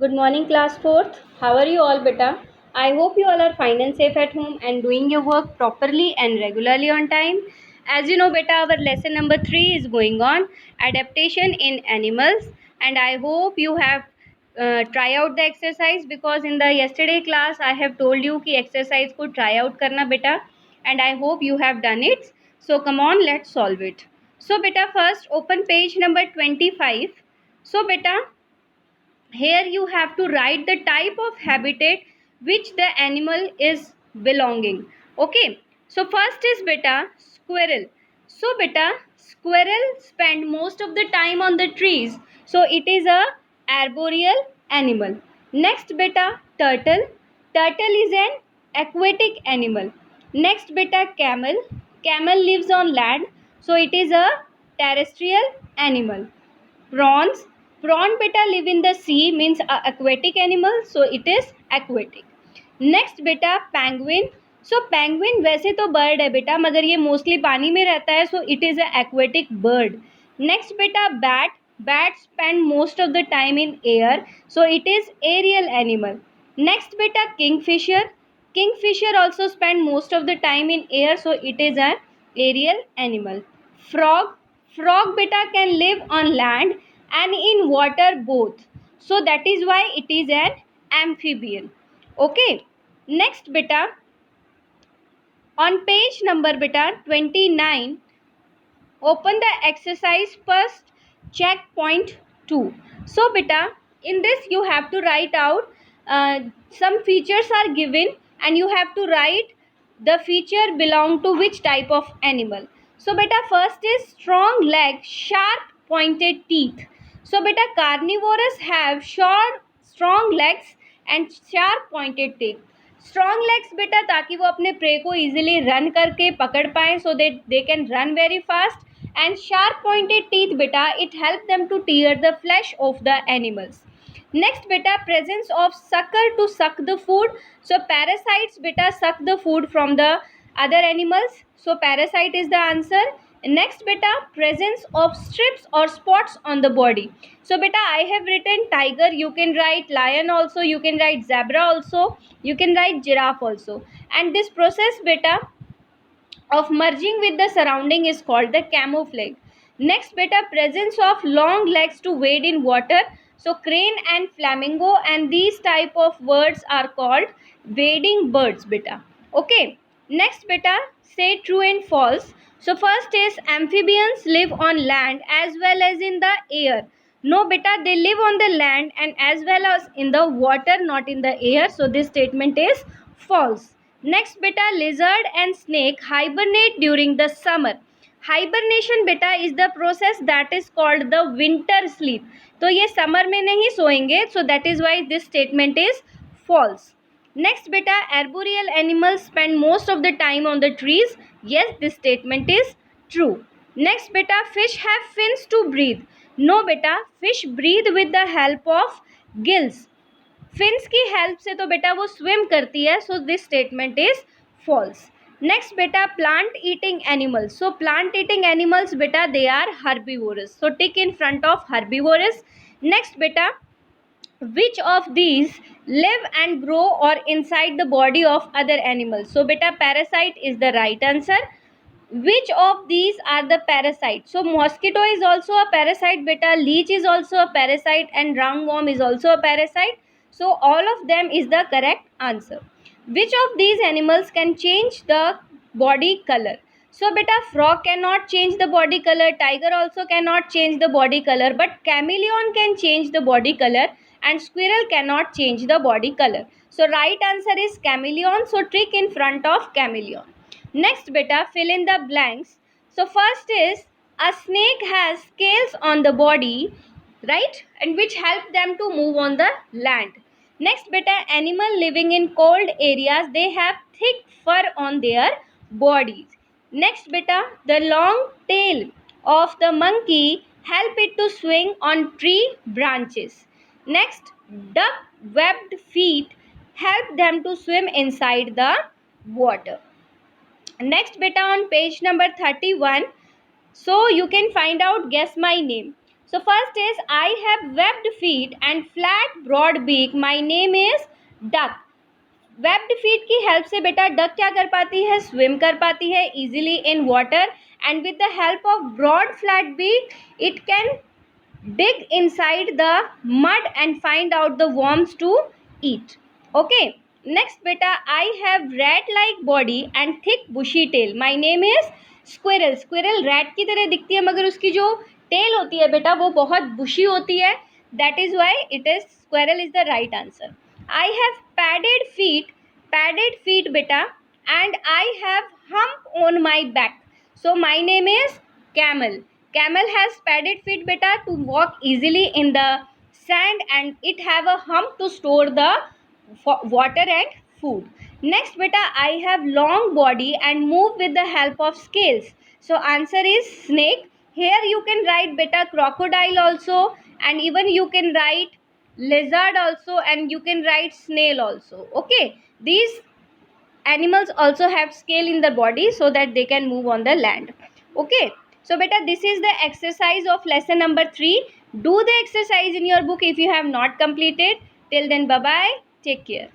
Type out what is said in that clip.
Good morning, class 4th. How are you all, beta? I hope you all are fine and safe at home and doing your work properly and regularly on time. As you know, beta, our lesson number 3 is going on adaptation in animals, and I hope you have try out the exercise because in the yesterday class I have told you कि exercise को try out करना beta, and I hope you have done it. So come on, let's solve it. So beta, first open page number 25. So beta, here you have to write the type of habitat which the animal is belonging. Okay, so first is beta squirrel. So beta squirrel spend most of the time on the trees, so it is a arboreal animal. Next beta turtle. Turtle is an aquatic animal. Next beta camel. Camel lives on land, so it is a terrestrial animal. Prawns. Prawn beta live in the sea, means aquatic animal, so it is aquatic. Next बेटा penguin. सो penguin वैसे तो bird है बेटा, मगर ये mostly पानी में रहता है, so it is a aquatic bird. Next बेटा bat. Bat spend most of the time in air, so it is aerial animal. Next बेटा kingfisher. Kingfisher also spend most of the time in air, so it is an aerial animal. Frog. Frog beta can live on land and in water both, so that is why it is an amphibian. Okay, next beta on page number beta 29, open the exercise first, check point 2. So beta, in this you have to write out some features are given and you have to write the feature belong to which type of animal. So beta first is strong leg, sharp pointed teeth. So beta carnivorous have short strong legs and sharp pointed teeth. Strong legs बेटा ताकि वो अपने pray को easily run करके पकड़ पाए, so they can run very fast. And sharp pointed teeth बेटा it help them to tear the flesh of the animals. Next बेटा presence of sucker to suck the food. So parasites beta suck the food from the other animals, so parasite is the answer. Next beta presence of strips or spots on the body. So beta I have written tiger, you can write lion also, you can write zebra also, you can write giraffe also. And this process beta of merging with the surrounding is called the camouflage. Next beta presence of long legs to wade in water. So crane and flamingo and these type of birds are called wading birds beta. Okay, next beta say true and false. So first is amphibians live on land as well as in the air. No beta, they live on the land and as well as in the water, not in the air, so this statement is false. Next beta lizard and snake hibernate during the summer. Hibernation beta is the process that is called the winter sleep. तो ये summer में नहीं सोएंगे, so that is why this statement is false. Next beta arboreal animals spend most of the time on the trees. Yes, this statement is true. Next beta fish have fins to breathe. No beta, fish breathe with the help of gills. Fins की help से तो बेटा वो swim करती है, so this statement is false. Next बेटा plant eating animals. So plant eating animals बेटा they are herbivorous, so tick in front of herbivorous. Next बेटा which of these live and grow or inside the body of other animals. So beta parasite is the right answer. Which of these are the parasites? So mosquito is also a parasite beta, leech is also a parasite, and roundworm is also a parasite. So all of them is the correct answer. Which of these animals can change the body color? So beta frog cannot change the body color, tiger also cannot change the body color, but chameleon can change the body color and squirrel cannot change the body color. So right answer is chameleon, so tick in front of chameleon. Next beta fill in the blanks. So first is a snake has scales on the body, right, and which help them to move on the land. Next beta animal living in cold areas, they have thick fur on their bodies. Next beta the long tail of the monkey help it to swing on tree branches. Next duck webbed feet help them to swim inside the water. Next beta on page number 31, so you can find out guess my name. So first is I have webbed feet and flat broad beak. My name is duck. Webbed feet की help से बेटा duck क्या कर पाती है, swim कर पाती है easily in water, and with the help of broad flat beak it can dig inside the mud and find out the worms to eat. Okay, next beta, I have rat like body and thick bushy tail. My name is squirrel. Squirrel rat की तरह दिखती है मगर उसकी जो tell होती है बेटा वो बहुत बुशी होती है. That is why it is squirrel is the right answer. I have padded feet beta, and I have hump on my back. So my name is camel. Camel has padded feet beta to walk easily in the sand, and it have a hump to store the water and food. Next beta, I have long body and move with the help of scales. So answer is snake. Here you can write beta crocodile also, and even you can write lizard also, and you can write snail also. Okay, these animals also have scale in the body so that they can move on the land. Okay, so beta this is the exercise of lesson number 3. Do the exercise in your book if you have not completed. Till then, bye bye, take care.